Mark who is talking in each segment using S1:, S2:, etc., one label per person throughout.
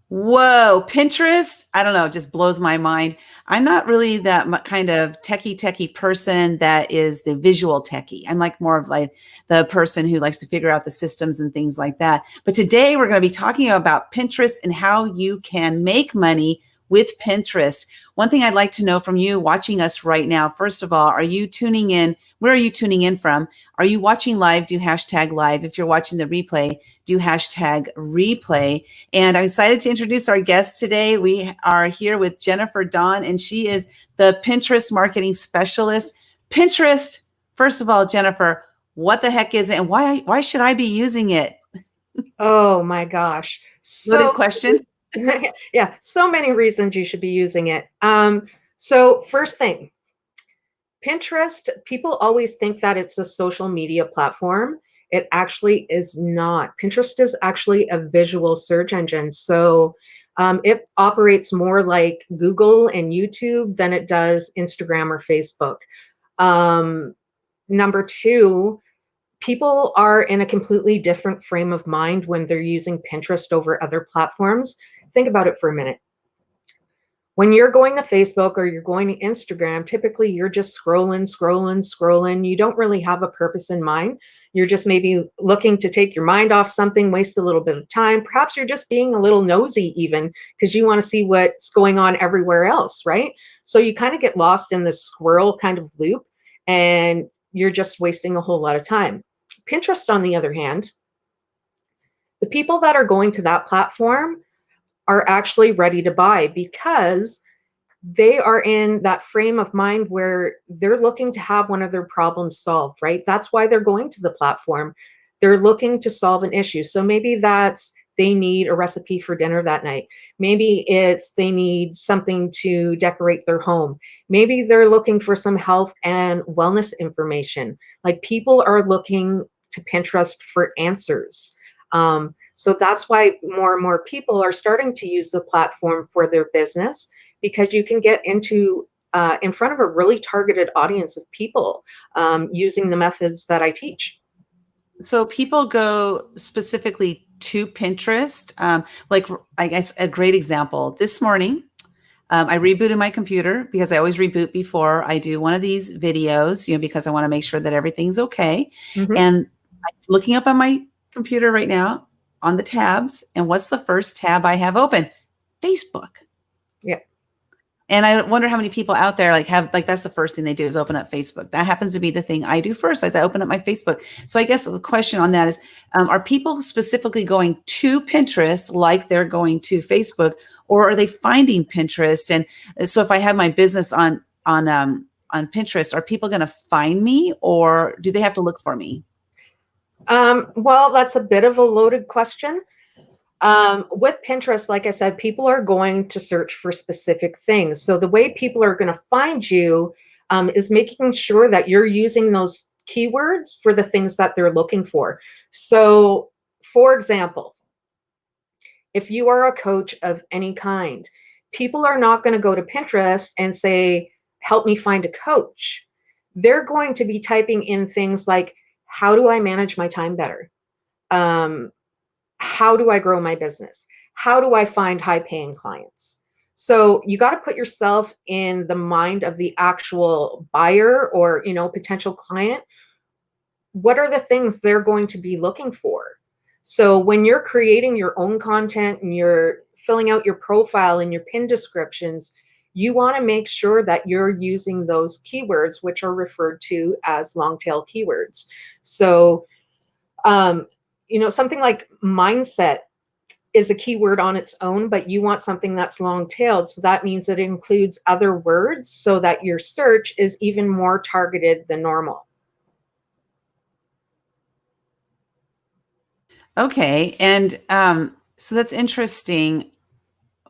S1: Whoa, Pinterest, I don't know, just blows my mind. I'm not really that kind of techie person that is the visual techie. I'm like more of like the person who likes to figure out the systems and things like that. But today we're going to be talking about Pinterest and how you can make money with Pinterest. One thing I'd like to know from you watching us right now, first of all, are you tuning in? Where are you tuning in from? Are you watching live? Do hashtag live. If you're watching the replay, do hashtag replay. And I'm excited to introduce our guest today. We are here with Jennifer Dawn, and she is the Pinterest marketing specialist. Pinterest, first of all, Jennifer, what the heck is it, and why should I be using it?
S2: Oh my gosh.
S1: Loaded
S2: So,
S1: question.
S2: yeah, so many reasons you should be using it. So first thing, Pinterest, people always think that it's a social media platform. It actually is not. Pinterest is actually a visual search engine. So it operates more like Google and YouTube than it does Instagram or Facebook. Um, Number two, people are in a completely different frame of mind when they're using Pinterest over other platforms. Think about it for a minute. When you're going to Facebook or you're going to Instagram, typically you're just scrolling. You don't really have a purpose in mind. You're just maybe looking to take your mind off something, waste a little bit of time. Perhaps you're just being a little nosy, even because you want to see what's going on everywhere else, right? So you kind of get lost in this squirrel kind of loop and you're just wasting a whole lot of time. Pinterest, on the other hand, the people that are going to that platform are actually ready to buy because they are in that frame of mind where they're looking to have one of their problems solved, right? That's why they're going to the platform. They're looking to solve an issue. So maybe that's they need a recipe for dinner that night. Maybe it's they need something to decorate their home. Maybe they're looking for some health and wellness information. Like people are looking to Pinterest for answers. So that's why more and more people are starting to use the platform for their business because you can get into in front of a really targeted audience of people using the methods that I teach.
S1: So people go specifically to Pinterest. Like I guess a great example this morning, I rebooted my computer because I always reboot before I do one of these videos, because I want to make sure that everything's okay.
S2: Mhm.
S1: And I'm looking up on my computer right now on the tabs. And what's the first tab I have open? Facebook.
S2: Yeah.
S1: And I wonder how many people out there have that's the first thing they do is open up Facebook. That happens to be the thing I do first as I open up my Facebook. So I guess the question on that is, are people specifically going to Pinterest like they're going to Facebook, or are they finding Pinterest? And so if I have my business on Pinterest, are people going to find me, or do they have to look for me?
S2: Well, that's a bit of a loaded question. With Pinterest, like I said, people are going to search for specific things. So the way people are going to find you is making sure that you're using those keywords for the things that they're looking for. So, for example, if you are a coach of any kind, people are not going to go to Pinterest and say, help me find a coach. They're going to be typing in things like, how do I manage my time better? Um, how do I grow my business? How do I find high paying clients? So you got to put yourself in the mind of the actual buyer or, potential client. What are the things they're going to be looking for? So when you're creating your own content and you're filling out your profile and your pin descriptions, you want to make sure that you're using those keywords, which are referred to as long tail keywords. So, something like mindset is a keyword on its own, but you want something that's long tailed. So that means it includes other words so that your search is even more targeted than normal.
S1: Okay. And so that's interesting.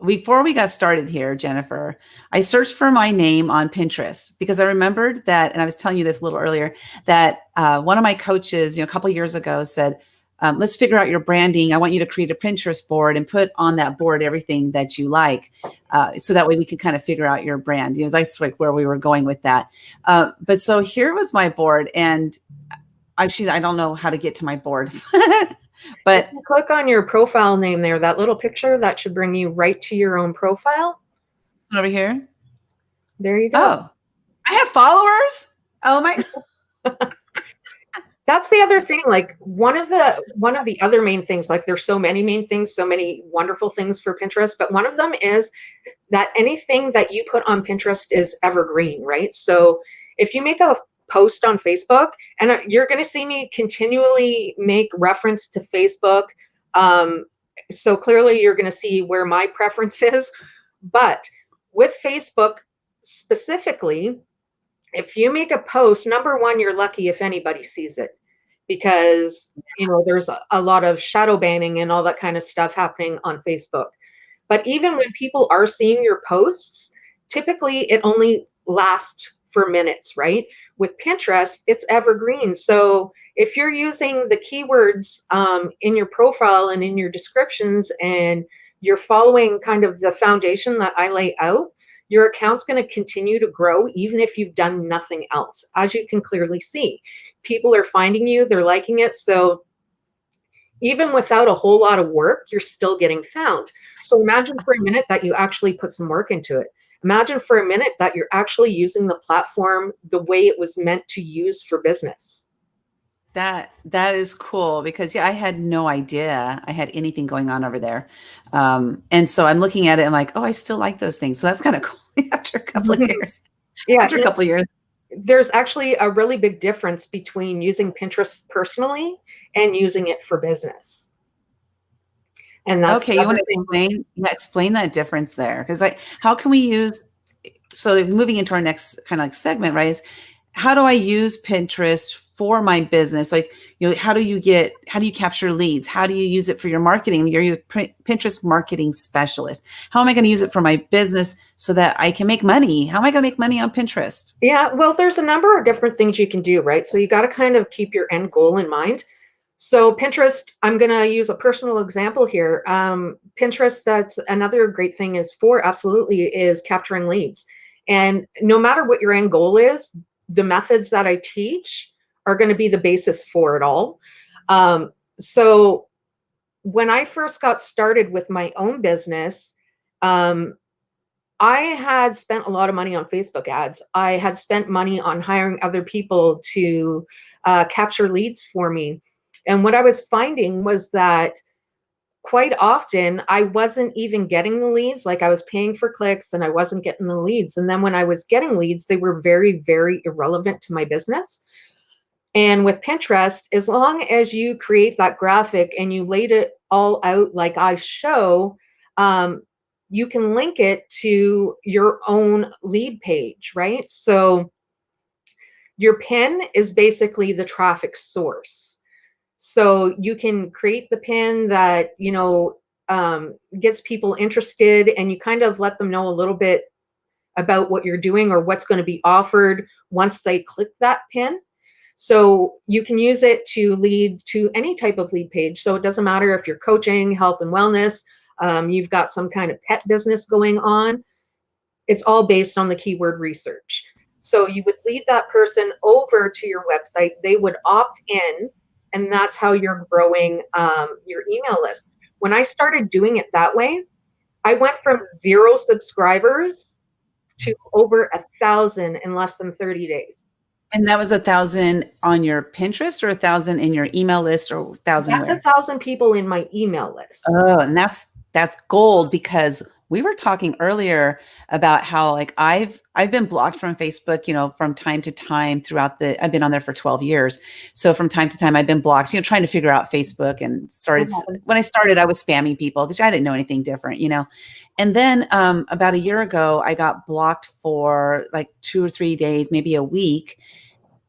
S1: Before we got started here, Jennifer, I searched for my name on Pinterest because I remembered that, and I was telling you this a little earlier, that one of my coaches, a couple of years ago said, let's figure out your branding. I want you to create a Pinterest board and put on that board everything that you like. So that way we can kind of figure out your brand. That's like where we were going with that. But so here was my board, and actually, I don't know how to get to my board.
S2: If
S1: But
S2: you click on your profile name there, that little picture, that should bring you right to your own profile.
S1: over here.
S2: There you go.
S1: Oh, I have followers. Oh my.
S2: That's the other thing, like, one of the other main things, like, there's so many main things, so many wonderful things for Pinterest, but one of them is that anything that you put on Pinterest is evergreen, right? So, if you make a post on Facebook, and you're gonna see me continually make reference to Facebook, um, so clearly you're gonna see where my preference is, but with Facebook specifically, if you make a post, number one, you're lucky if anybody sees it because there's a lot of shadow banning and all that kind of stuff happening on Facebook. But even when people are seeing your posts, typically it only lasts for minutes, right? With Pinterest, it's evergreen. So if you're using the keywords in your profile and in your descriptions and you're following kind of the foundation that I lay out, your account's going to continue to grow even if you've done nothing else. As you can clearly see, people are finding you, they're liking it. So even without a whole lot of work, you're still getting found. So imagine for a minute that you actually put some work into it. Imagine for a minute that you're actually using the platform the way it was meant to use for business.
S1: That is cool because yeah, I had no idea I had anything going on over there. And so I'm looking at it and like, oh, I still like those things. So that's kind of cool after a couple of years.
S2: Yeah,
S1: After a couple of years.
S2: there's actually a really big difference between using Pinterest personally and using it for business. And that's
S1: Okay,
S2: the
S1: you want
S2: other
S1: to
S2: thing.
S1: explain that difference there? Because like how can we use so like, moving into our next kind of like segment, right? Is how do I use Pinterest for my business? Like, how do you capture leads? How do you use it for your marketing? You're a Pinterest marketing specialist. How am I going to use it for my business so that I can make money? How am I going to make money on Pinterest?
S2: Yeah, well, there's a number of different things you can do, right? So you got to kind of keep your end goal in mind. So Pinterest, I'm going to use a personal example here. Pinterest, that's another great thing is for absolutely is capturing leads. And no matter what your end goal is, the methods that I teach are going to be the basis for it all. So when I first got started with my own business, um, I had spent a lot of money on Facebook ads. I had spent money on hiring other people to capture leads for me. And what I was finding was that quite often I wasn't even getting the leads. Like I was paying for clicks and I wasn't getting the leads. And then when I was getting leads, they were very, very irrelevant to my business. And with Pinterest, as long as you create that graphic and you laid it all out like I show, um, you can link it to your own lead page, right? So your pin is basically the traffic source. So you can create the pin that, gets people interested and you kind of let them know a little bit about what you're doing or what's going to be offered once they click that pin. So you can use it to lead to any type of lead page. So it doesn't matter if you're coaching, health and wellness, you've got some kind of pet business going on. It's all based on the keyword research. So you would lead that person over to your website. They would opt in, and that's how you're growing your email list. When I started doing it that way, I went from 0 subscribers to over 1,000 in less than 30 days.
S1: And that was 1,000 on your Pinterest or 1,000 in your email list or 1,000
S2: That's
S1: where?
S2: 1,000 people in my email list.
S1: Oh, and that's gold because we were talking earlier about how like I've been blocked from Facebook, from time to time throughout I've been on there for 12 years. So from time to time I've been blocked, trying to figure out Facebook and when I started, I was spamming people because I didn't know anything different. And then about a year ago, I got blocked for like 2 or 3 days, maybe a week.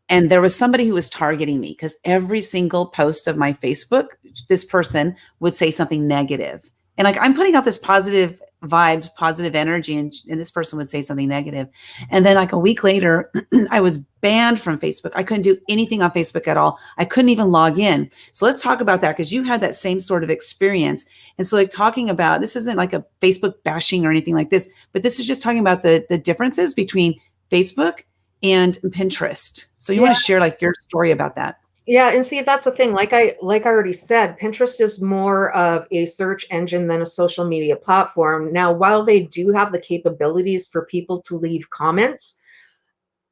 S1: And there was somebody who was targeting me because every single post of my Facebook, this person would say something negative. And like I'm putting out this positive vibes, positive energy, and this person would say something negative. And then like a week later, I was banned from Facebook. I couldn't do anything on Facebook at all. I couldn't even log in. So let's talk about that because you had that same sort of experience. And so like talking about, this isn't like a Facebook bashing or anything like this, but this is just talking about the differences between Facebook and Pinterest. So you want to share like your story about that?
S2: Yeah, and see, that's the thing. Like I already said, Pinterest is more of a search engine than a social media platform. Now, while they do have the capabilities for people to leave comments,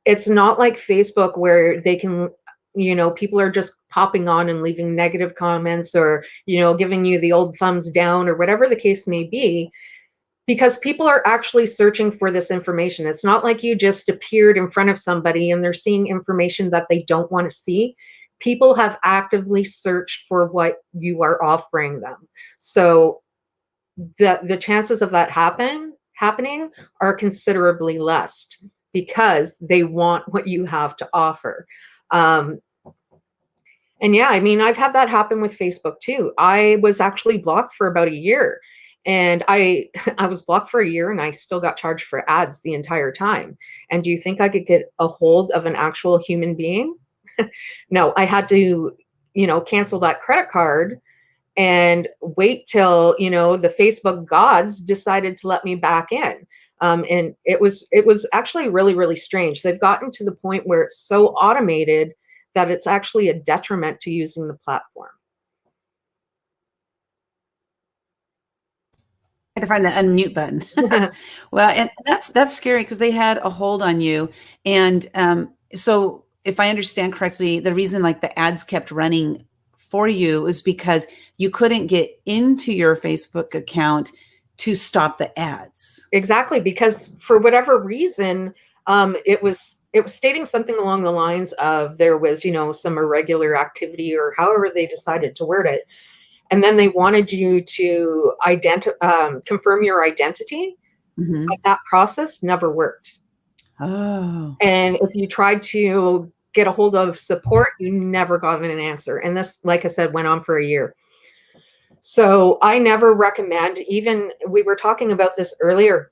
S2: it's not like Facebook where they can, people are just popping on and leaving negative comments or, giving you the old thumbs down or whatever the case may be, because people are actually searching for this information. It's not like you just appeared in front of somebody and they're seeing information that they don't want to see. People have actively searched for what you are offering them. So the chances of that happening are considerably less because they want what you have to offer. Um, and yeah, I mean, I've had that happen with Facebook too. I was actually blocked for about a year. And I I was blocked for a year and I still got charged for ads the entire time. And do you think I could get a hold of an actual human being? No, I had to, cancel that credit card and wait till, the Facebook gods decided to let me back in. And it was actually really, really strange. They've gotten to the point where it's so automated that it's actually a detriment to using the platform.
S1: I had to find the unmute button. Well, and that's scary because they had a hold on you. And so if I understand correctly, the reason like the ads kept running for you was because you couldn't get into your Facebook account to stop the ads.
S2: Exactly, because for whatever reason, it was stating something along the lines of there was, some irregular activity or however they decided to word it. And then they wanted you to confirm your identity, but
S1: Mhm.
S2: that process never worked.
S1: Oh,
S2: And if you tried to get a hold of support, you never got an answer. And this, like I said, went on for a year. So I never recommend, even we were talking about this earlier,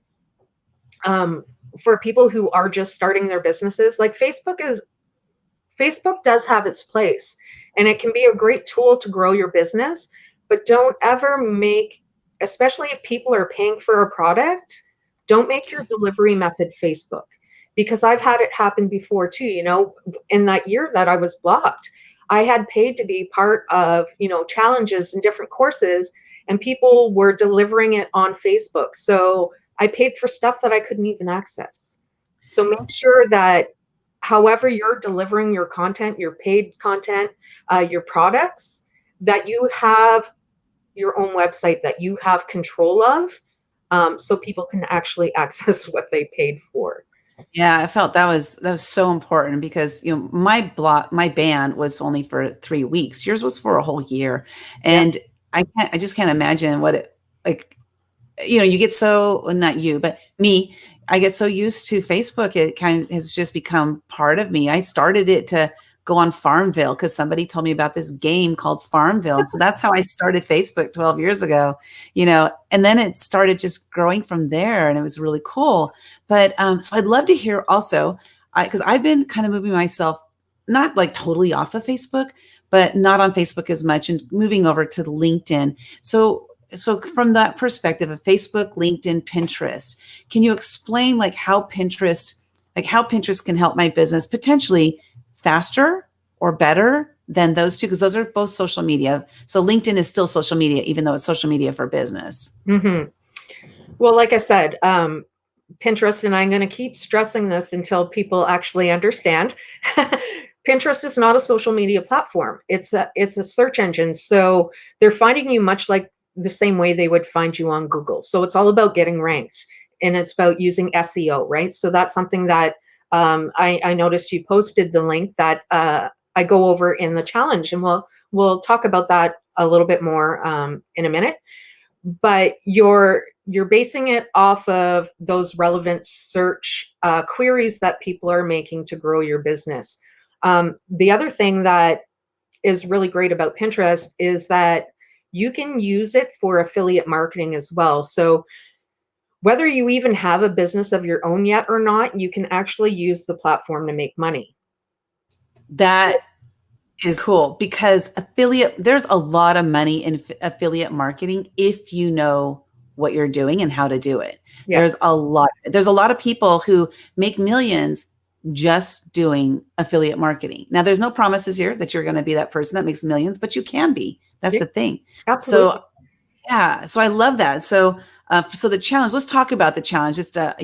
S2: um, for people who are just starting their businesses, like Facebook does have its place and it can be a great tool to grow your business, but don't ever make, especially if people are paying for a product, don't make your delivery method Facebook. Because I've had it happen before too, in that year that I was blocked. I had paid to be part of, challenges and different courses, and people were delivering it on Facebook. So I paid for stuff that I couldn't even access. So make sure that however you're delivering your content, your paid content, your products, that you have your own website that you have control of, so people can actually access what they paid for.
S1: yeah, I felt that was so important because my ban was only for 3 weeks. Yours was for a whole year,
S2: Yeah.
S1: and I just can't imagine what it like. You get so, well, not you, but me, I get so used to Facebook. It kind of has just become part of me. I started it to go on Farmville because somebody told me about this game called Farmville. And so that's how I started Facebook 12 years ago, and then it started just growing from there and it was really cool. But so I'd love to hear also, because I've been kind of moving myself, not like totally off of Facebook, but not on Facebook as much and moving over to LinkedIn. So from that perspective of Facebook, LinkedIn, Pinterest, can you explain how Pinterest can help my business potentially faster or better than those two? Because those are both social media. So LinkedIn is still social media, even though it's social media for business.
S2: Hmm. Well, like I said, Pinterest, and I'm going to keep stressing this until people actually understand. Pinterest is not a social media platform. It's a search engine. So they're finding you much like the same way they would find you on Google. So it's all about getting ranked and it's about using SEO, right? So that's something that I noticed you posted the link that I go over in the challenge, and we'll talk about that a little bit more in a minute. But you're basing it off of those relevant search queries that people are making to grow your business. The other thing that is really great about Pinterest is that you can use it for affiliate marketing as well. So whether you even have a business of your own yet or not, you can actually use the platform to make money.
S1: That is cool because there's a lot of money in affiliate marketing if you know what you're doing and how to do it.
S2: Yeah.
S1: There's a lot of people who make millions just doing affiliate marketing. Now, there's no promises here that you're going to be that person that makes millions, but you can be. That's
S2: Yeah,
S1: the thing.
S2: absolutely.
S1: So, yeah, so I love that. So the challenge. Let's talk about the challenge. Just to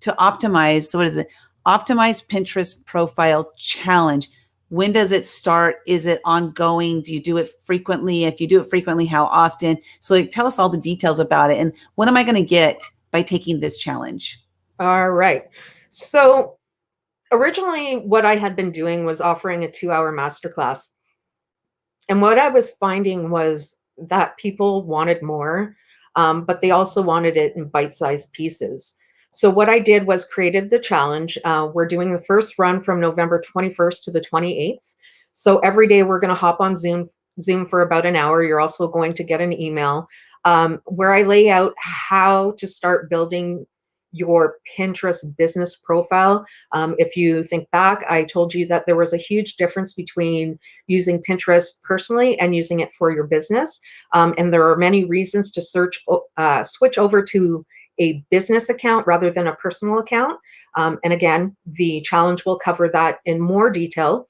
S1: optimize. So, what is it? Optimize Pinterest profile challenge. When does it start? Is it ongoing? Do you do it frequently? If you do it frequently, how often? So, like, tell us all the details about it. And what am I going to get by taking this challenge?
S2: All right. So originally, what I had been doing was offering a 2-hour masterclass. And what I was finding was that people wanted more, but they also wanted it in bite-sized pieces. So what I did was created the challenge. We're doing the first run from November 21st to the 28th. So every day we're going to hop on Zoom for about an hour. You're also going to get an email where I lay out how to start building your Pinterest business profile. If you think back, I told you that there was a huge difference between using Pinterest personally and using it for your business. And there are many reasons to switch over to a business account rather than a personal account. And again, the challenge will cover that in more detail.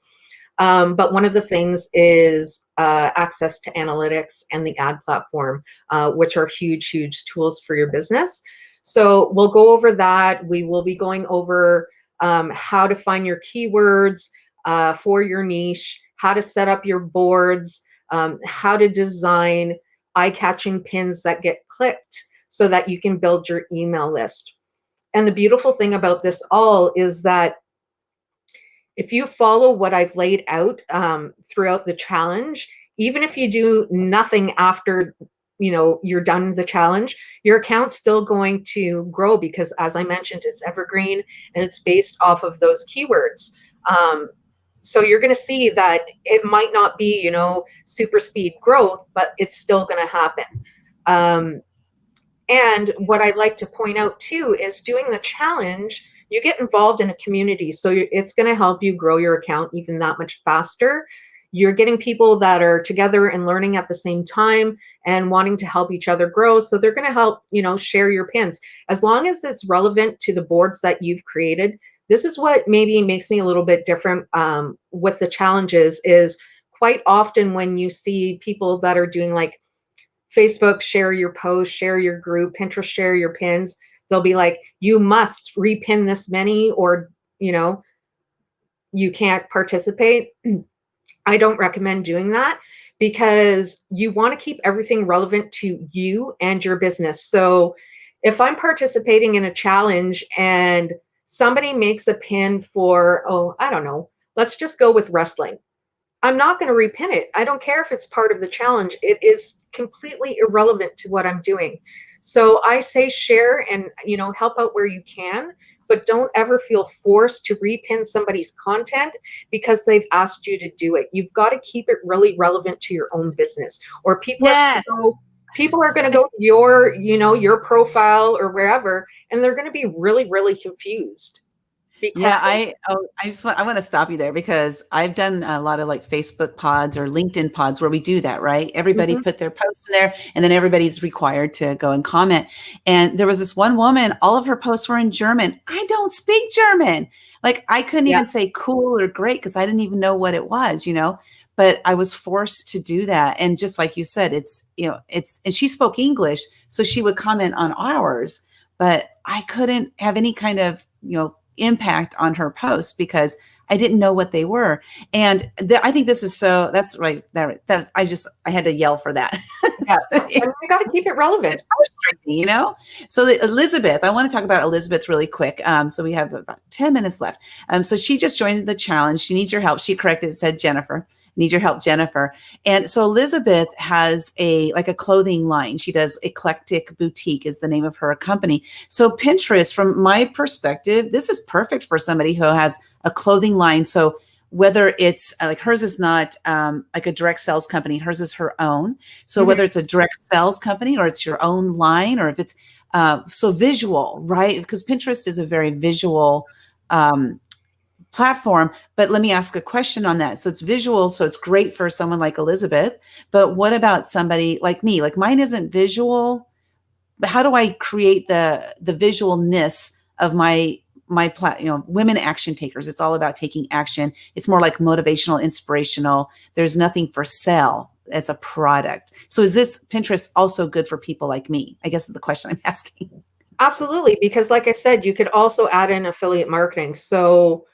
S2: But one of the things is access to analytics and the ad platform, which are huge, huge tools for your business. So we'll go over that. We will be going over how to find your keywords for your niche, how to set up your boards, how to design eye-catching pins that get clicked so that you can build your email list. And the beautiful thing about this all is that if you follow what I've laid out throughout the challenge, even if you do nothing after you're done the challenge, your account's still going to grow because, as I mentioned, it's evergreen and it's based off of those keywords. So you're going to see that it might not be, super speed growth, but it's still going to happen. And what I'd like to point out too is doing the challenge, you get involved in a community. So it's going to help you grow your account even that much faster. You're getting people that are together and learning at the same time and wanting to help each other grow. So they're going to help, share your pins. As long as it's relevant to the boards that you've created. This is what maybe makes me a little bit different with the challenges is quite often when you see people that are doing like Facebook, share your post, share your group, Pinterest, share your pins. They'll be like, you must repin this many or, you can't participate. I don't recommend doing that because you want to keep everything relevant to you and your business. So if I'm participating in a challenge and somebody makes a pin for, I don't know, let's just go with wrestling. I'm not going to repin it. I don't care if it's part of the challenge. It is completely irrelevant to what I'm doing. So I say share and, help out where you can, but don't ever feel forced to repin somebody's content because they've asked you to do it. You've got to keep it really relevant to your own business or
S1: Yes.
S2: people are going to go to your profile or wherever, and they're going to be really, really confused.
S1: Yeah, I want to stop you there because I've done a lot of like Facebook pods or LinkedIn pods where we do that, right? Everybody
S2: Mhm.
S1: put their posts in there and then everybody's required to go and comment. And there was this one woman, all of her posts were in German. I don't speak German. Like I couldn't
S2: Yeah.
S1: even say cool or great because I didn't even know what it was, but I was forced to do that. And just like you said, and she spoke English, so she would comment on ours, but I couldn't have any kind of, impact on her posts because I didn't know what they were. And I think this is that's right. I had to yell for that.
S2: Yeah.
S1: So,
S2: You got to keep it relevant.
S1: it's frustrating. So Elizabeth, I want to talk about Elizabeth really quick. So we have about 10 minutes left. So she just joined the challenge. She needs your help. She corrected it, said Jennifer. Need your help, Jennifer. And so Elizabeth has a clothing line. She does Eclectic Boutique is the name of her company. So Pinterest, from my perspective, this is perfect for somebody who has a clothing line. So whether it's like hers is not like a direct sales company, hers is her own. So whether it's a direct sales company or it's your own line, or if it's so visual, right? Because Pinterest is a very visual platform. But let me ask a question on that. So it's visual, so it's great for someone like Elizabeth. But what about somebody like me? Like mine isn't visual. But how do I create the visualness of my women action takers. It's all about taking action. It's more like motivational, inspirational. There's nothing for sale. It's a product. So is this Pinterest also good for people like me? I guess is the question I'm asking.
S2: Absolutely, because like I said, you could also add in affiliate marketing. So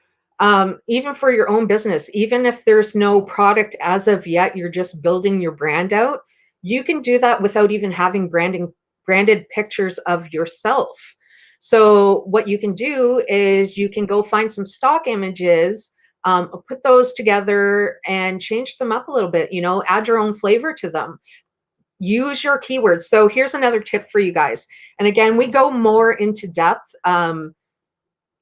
S2: even for your own business, even if there's no product as of yet, you're just building your brand out, you can do that without even having branded pictures of yourself. So what you can do is you can go find some stock images, put those together and change them up a little bit, add your own flavor to them. Use your keywords. So here's another tip for you guys. And again, we go more into depth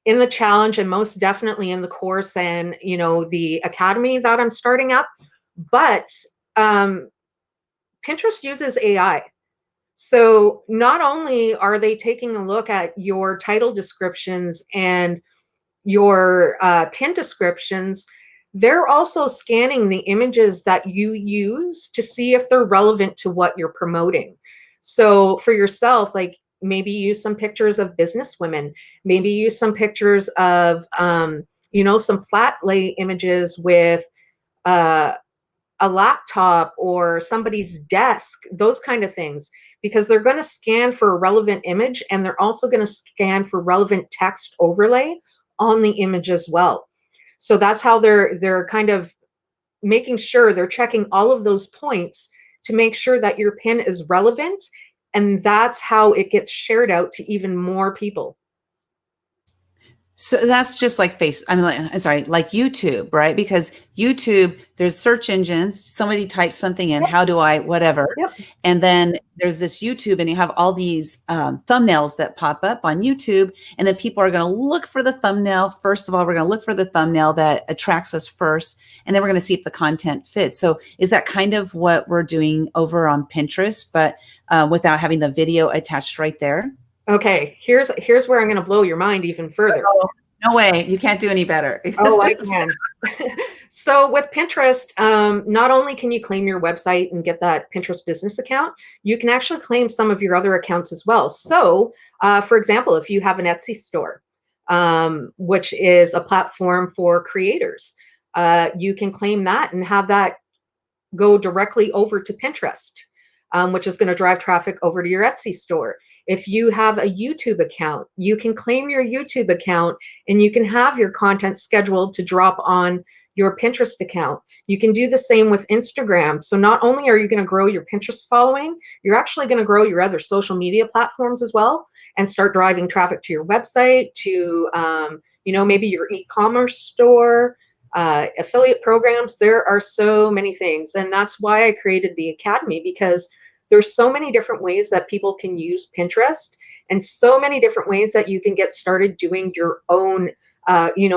S2: in the challenge and most definitely in the course and, the academy that I'm starting up. But Pinterest uses AI. So not only are they taking a look at your title descriptions and your pin descriptions, they're also scanning the images that you use to see if they're relevant to what you're promoting. So for yourself, like maybe use some pictures of business women, maybe use some pictures of, some flat lay images with uh, a laptop or somebody's desk, those kind of things, because they're going to scan for a relevant image and they're also going to scan for relevant text overlay on the image as well. So that's how they're kind of making sure they're checking all of those points to make sure that your pin is relevant, and that's how it gets shared out to even more people.
S1: So that's just like I'm sorry, like YouTube, right? Because YouTube, there's search engines. Somebody types something in,
S2: Yep.
S1: how do I, whatever.
S2: Yep.
S1: And then there's this YouTube, and you have all these thumbnails that pop up on YouTube. And then people are going to look for the thumbnail. First of all, we're going to look for the thumbnail that attracts us first. And then we're going to see if the content fits. So is that kind of what we're doing over on Pinterest, but without having the video attached right there?
S2: Okay, here's where I'm going to blow your mind even further.
S1: Oh, no way. You can't do any better.
S2: Oh, I can. So with Pinterest, not only can you claim your website and get that Pinterest business account, you can actually claim some of your other accounts as well. So, for example, if you have an Etsy store, which is a platform for creators, you can claim that and have that go directly over to Pinterest, which is going to drive traffic over to your Etsy store. If you have a YouTube account, you can claim your YouTube account and you can have your content scheduled to drop on your Pinterest account. You can do the same with Instagram. So not only are you going to grow your Pinterest following, you're actually going to grow your other social media platforms as well and start driving traffic to your website, to maybe your e-commerce store, affiliate programs. There are so many things. And that's why I created the Academy, because there's so many different ways that people can use Pinterest and so many different ways that you can get started doing your own,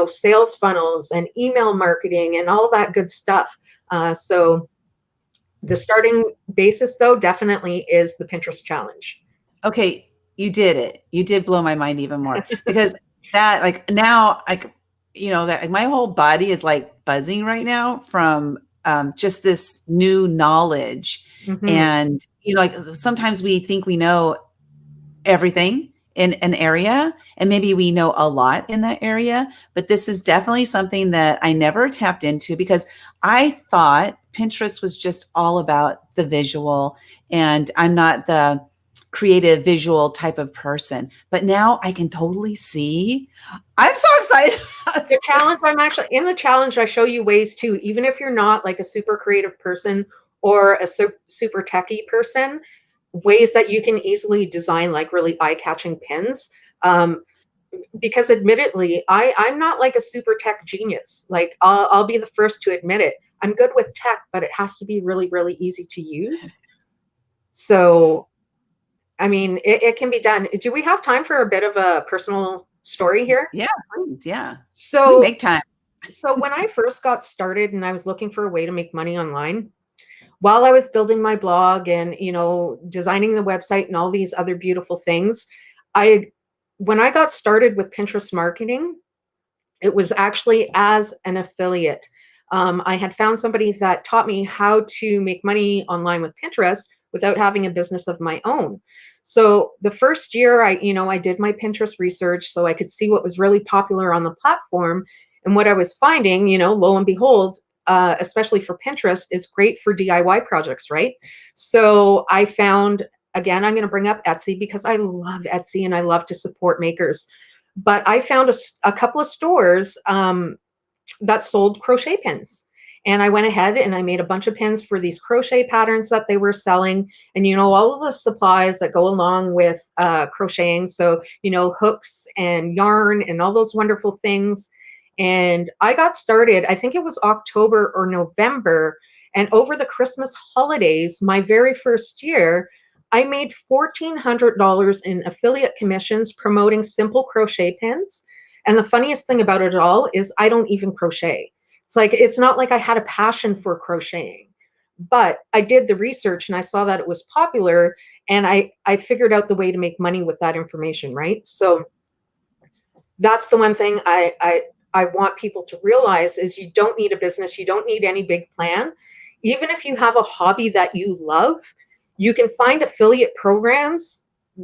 S2: sales funnels and email marketing and all that good stuff. So the starting basis, though, definitely is the Pinterest challenge.
S1: Okay, you did it. You did blow my mind even more because that, like, now, like, that, like, my whole body is like buzzing right now from just this new knowledge.
S2: Mm-hmm.
S1: And, like, sometimes we think we know everything in an area, and maybe we know a lot in that area, but this is definitely something that I never tapped into because I thought Pinterest was just all about the visual, and I'm not the creative visual type of person. But now I can totally see. I'm so excited.
S2: The challenge, I'm actually in the challenge, I show you ways too, even if you're not like a super creative person or a super techie person, ways that you can easily design like really eye-catching pins. Because admittedly, I'm not like a super tech genius. Like I'll be the first to admit it. I'm good with tech, but it has to be really, really easy to use. So, I mean, it can be done. Do we have time for a bit of a personal story here?
S1: Yeah, please. Yeah. We
S2: So,
S1: make time.
S2: so when I first got started and I was looking for a way to make money online, while I was building my blog and, designing the website and all these other beautiful things, when I got started with Pinterest marketing, it was actually as an affiliate. I had found somebody that taught me how to make money online with Pinterest without having a business of my own. So the first year I did my Pinterest research so I could see what was really popular on the platform. And what I was finding, lo and behold, especially for Pinterest, it's great for DIY projects, right? So I found, again, I'm going to bring up Etsy because I love Etsy and I love to support makers. But I found a couple of stores that sold crochet pins. And I went ahead and I made a bunch of pins for these crochet patterns that they were selling. And, all of the supplies that go along with crocheting. So, hooks and yarn and all those wonderful things. And I got started, I think it was October or November. And over the Christmas holidays, my very first year, I made $1,400 in affiliate commissions promoting simple crochet pins. And the funniest thing about it all is I don't even crochet. It's not like I had a passion for crocheting, but I did the research and I saw that it was popular and I figured out the way to make money with that information, right? So that's the one thing I want people to realize is you don't need a business. You don't need any big plan. Even if you have a hobby that you love, you can find affiliate programs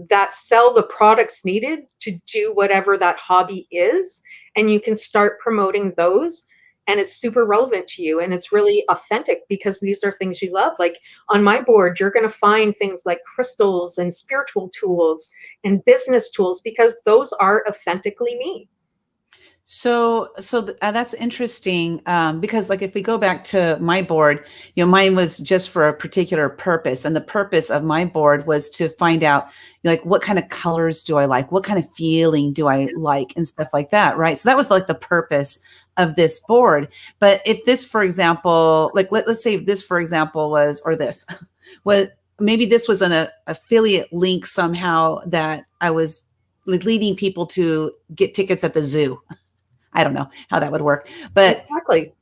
S2: that sell the products needed to do whatever that hobby is. And you can start promoting those. And it's super relevant to you. And it's really authentic because these are things you love. Like on my board, you're going to find things like crystals and spiritual tools and business tools because those are authentically me.
S1: So that's interesting because, like, if we go back to my board, mine was just for a particular purpose, and the purpose of my board was to find out, like, what kind of colors do I like, what kind of feeling do I like, and stuff like that, right? So that was like the purpose of this board. But if this, for example, like let's say this, for example, was maybe this was an affiliate link somehow that I was leading people to get tickets at the zoo. I don't know how that would work, but
S2: exactly.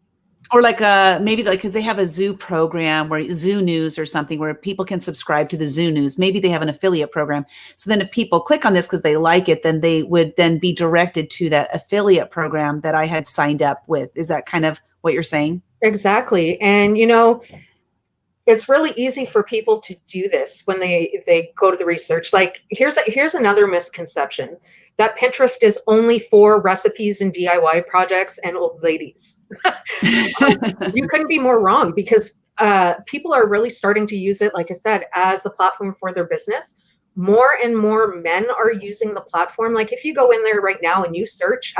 S1: Or like maybe like because they have a zoo program where Zoo News or something where people can subscribe to the Zoo News. Maybe they have an affiliate program. So then if people click on this because they like it, then they would then be directed to that affiliate program that I had signed up with. Is that kind of what you're saying?
S2: Exactly. And it's really easy for people to do this when they go to the research. Like here's another misconception that Pinterest is only for recipes and DIY projects and old ladies. You couldn't be more wrong because people are really starting to use it, like I said, as a platform for their business. More and more men are using the platform. Like if you go in there right now and you search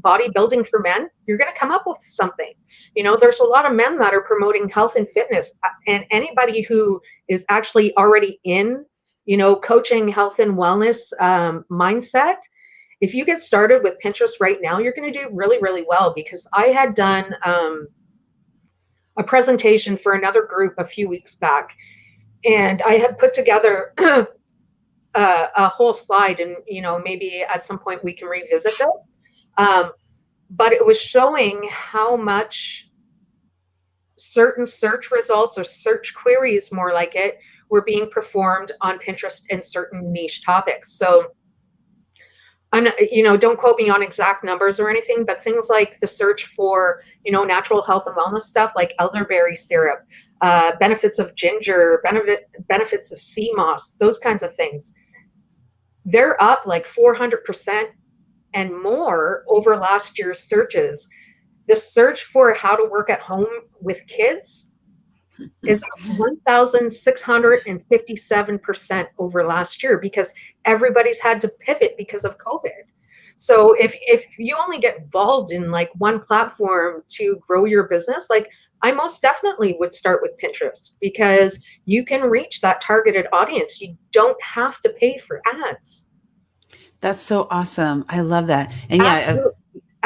S2: bodybuilding for men, you're going to come up with something. There's a lot of men that are promoting health and fitness, and anybody who is actually already in, coaching health and wellness mindset. If you get started with Pinterest right now, you're going to do really, really well because I had done a presentation for another group a few weeks back, and I had put together a whole slide, and maybe at some point we can revisit this. But it was showing how much certain search results or search queries, more like it, were being performed on Pinterest in certain niche topics. So I'm not, don't quote me on exact numbers or anything, but things like the search for, natural health and wellness stuff like elderberry syrup, benefits of ginger, benefits of sea moss, those kinds of things. They're up like 400% and more over last year's searches. The search for how to work at home with kids is 1,657% over last year because everybody's had to pivot because of COVID. So if you only get involved in like one platform to grow your business, like I most definitely would start with Pinterest because you can reach that targeted audience. You don't have to pay for ads.
S1: That's so awesome. I love that. And yeah,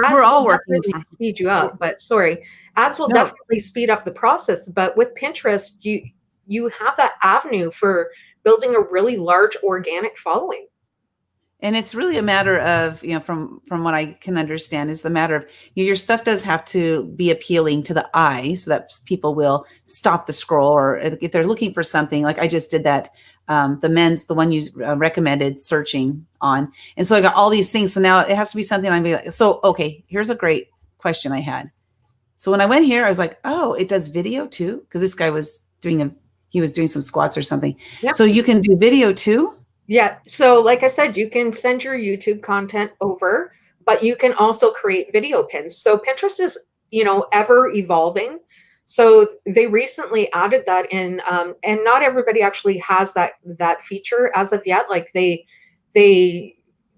S2: Ads
S1: we're all
S2: will
S1: working
S2: definitely speed you up, but sorry, ads will
S1: No.
S2: definitely speed up the process. But with Pinterest, you have that avenue for building a really large organic following.
S1: And it's really a matter of, from what I can understand, is the matter of your stuff does have to be appealing to the eye so that people will stop the scroll, or if they're looking for something, like I just did that, the one you recommended searching on. And so I got all these things. So now it has to be something I'm like, so, okay, here's a great question I had. So when I went here, I was like, oh, it does video too? Because this guy was doing he was doing some squats or something.
S2: Yep.
S1: So you can do video too?
S2: Yeah. So, like I said, you can send your YouTube content over, but you can also create video pins. So, Pinterest is, ever evolving. So they recently added that in, and not everybody actually has that feature as of yet. Like they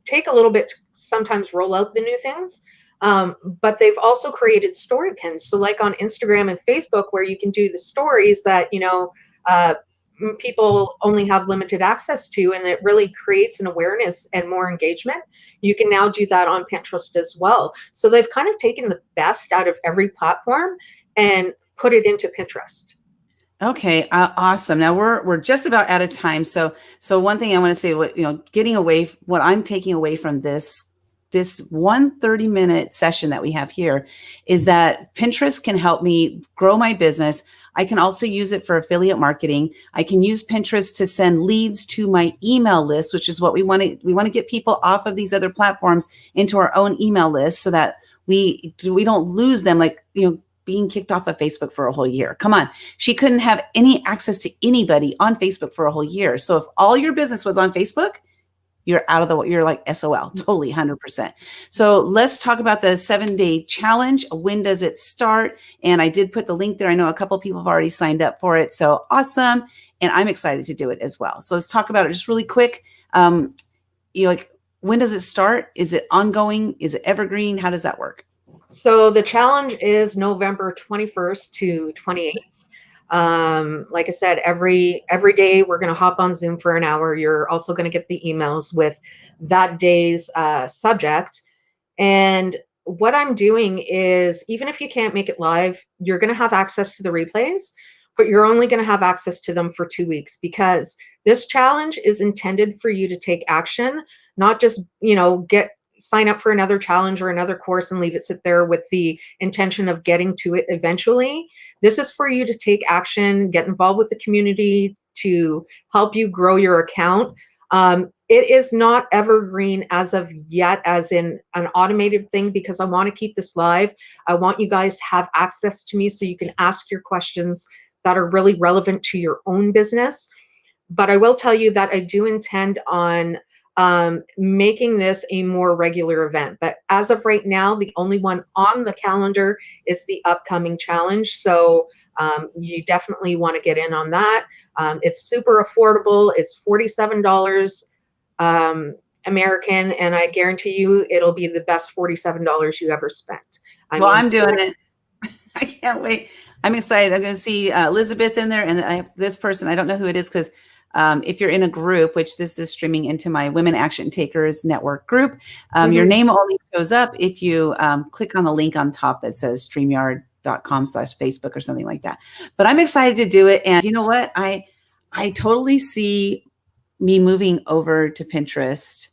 S2: take a little bit to sometimes roll out the new things. But they've also created story pins. So, like on Instagram and Facebook, where you can do the stories that uh, people only have limited access to, and it really creates an awareness and more engagement. You can now do that on Pinterest as well. So they've kind of taken the best out of every platform and put it into Pinterest.
S1: Okay, awesome. Now we're just about out of time. So one thing I want to say, what getting away, what I'm taking away from this 1 30-minute session that we have here is that Pinterest can help me grow my business. I can also use it for affiliate marketing. I can use Pinterest to send leads to my email list, which is what we want to. We want to get people off of these other platforms into our own email list so that we don't lose them. Like being kicked off of Facebook for a whole year. Come on. She couldn't have any access to anybody on Facebook for a whole year. So if all your business was on Facebook, you're out of you're like SOL, totally 100%. So let's talk about the 7-day challenge. When does it start? And I did put the link there. I know a couple of people have already signed up for it. So awesome. And I'm excited to do it as well. So let's talk about it just really quick. Like, when does it start? Is it ongoing? Is it evergreen? How does that work?
S2: So the challenge is November 21st to 28th. Like I said, every day we're going to hop on Zoom for an hour. You're also going to get the emails with that day's subject. And what I'm doing is, even if you can't make it live, you're going to have access to the replays, but you're only going to have access to them for 2 weeks, because this challenge is intended for you to take action, not just, sign up for another challenge or another course and leave it sit there with the intention of getting to it eventually. This is for you to take action, get involved with the community to help you grow your account. It is not evergreen as of yet, as in an automated thing, because I want to keep this live. I want you guys to have access to me so you can ask your questions that are really relevant to your own business. But I will tell you that I do intend on making this a more regular event. But as of right now, the only one on the calendar is the upcoming challenge. So you definitely want to get in on that. It's super affordable. It's $47 American, and I guarantee you it'll be the best $47 you ever spent.
S1: I'm doing it. I can't wait. I'm excited. I'm going to see Elizabeth in there, and this person, I don't know who it is, because if you're in a group, which this is streaming into my Women Action Takers Network group, your name only shows up if you click on the link on top that says StreamYard.com/Facebook or something like that. But I'm excited to do it. And you know what? I totally see me moving over to Pinterest,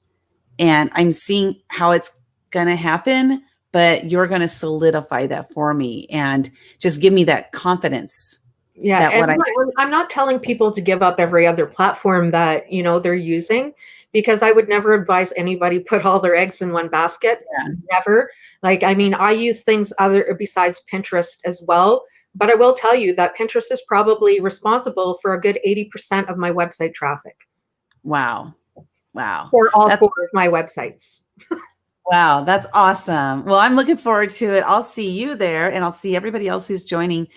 S1: and I'm seeing how it's going to happen, but you're going to solidify that for me and just give me that confidence.
S2: Yeah, and I'm not telling people to give up every other platform that they're using, because I would never advise anybody put all their eggs in one basket.
S1: Yeah.
S2: Never. Like, I use things other besides Pinterest as well, but I will tell you that Pinterest is probably responsible for a good 80% of my website traffic.
S1: Wow.
S2: For all 4 of my websites.
S1: Wow, that's awesome. Well, I'm looking forward to it. I'll see you there, and I'll see everybody else who's join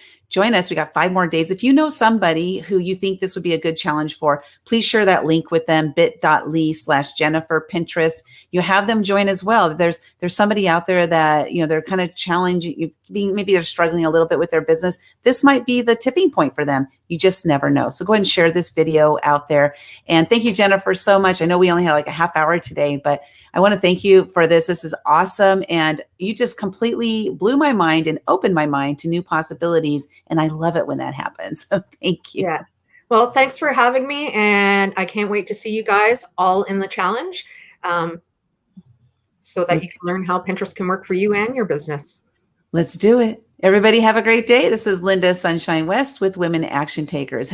S1: us. We got 5 more days. If you know somebody who you think this would be a good challenge for, please share that link with them, bit.ly/Jennifer Pinterest. You have them join as well. There's somebody out there that, they're kind of challenging, maybe they're struggling a little bit with their business. This might be the tipping point for them. You just never know. So go ahead and share this video out there. And thank you, Jennifer, so much. I know we only had like a half hour today, but I want to thank you for this. This is awesome. And you just completely blew my mind and opened my mind to new possibilities. And I love it when that happens. So thank you.
S2: Yeah. Well, thanks for having me. And I can't wait to see you guys all in the challenge, so that you can learn how Pinterest can work for you and your business.
S1: Let's do it. Everybody have a great day. This is Lynda Sunshine West with Women Action Takers.